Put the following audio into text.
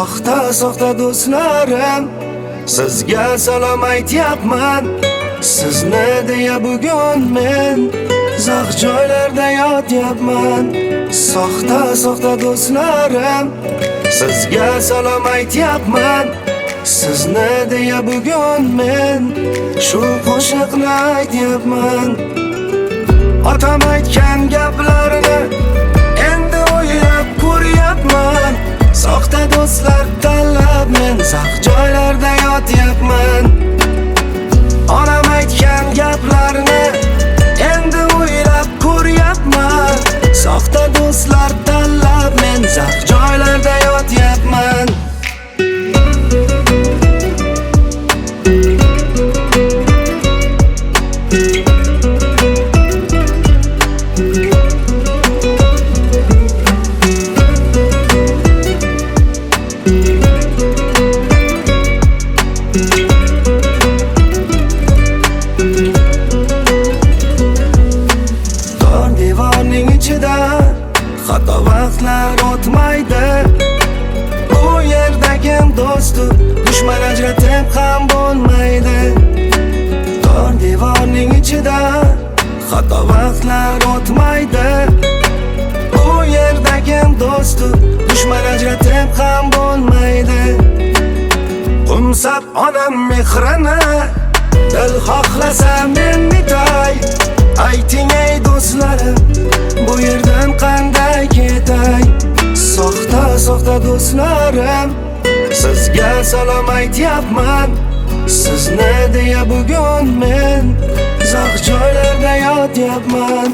soxta do'stlarim, sizga salom aytyapman. Sizni deya bugun men zax joylarda yotyapman. Soxta do'stlarim, sizga salom aytyapman. Sizni deya bugun men shu qo'shiqni aytyapman. Otam aytgan gaplarini endi o'ylab ko'ryapman. Soxta do'stlar tanlab men zax joylarda yotyapman. Onam aytgan gaplarini endi o'ylab ko'ryapman. Soxta do'stlar tanlab men zax joylarda yotyapman. Xato vaqtlar o'tmaydi. Bu yerdagi do'stu dushman ajratib ham bo'lmaydi. Tor devorning ichida xato vaqtlar o'tmaydi. Bu yerdagi do'stu dushman ajratib ham bo'lmaydi. Qumsab onam mehrini dil xohlasa men bitay. Ayting ey do'stlarim, bu yerdan qanday ketay? Soxta do'stlarim, sizga salom aytyapman. Sizni deya bugun men zax joylarda yotyapman.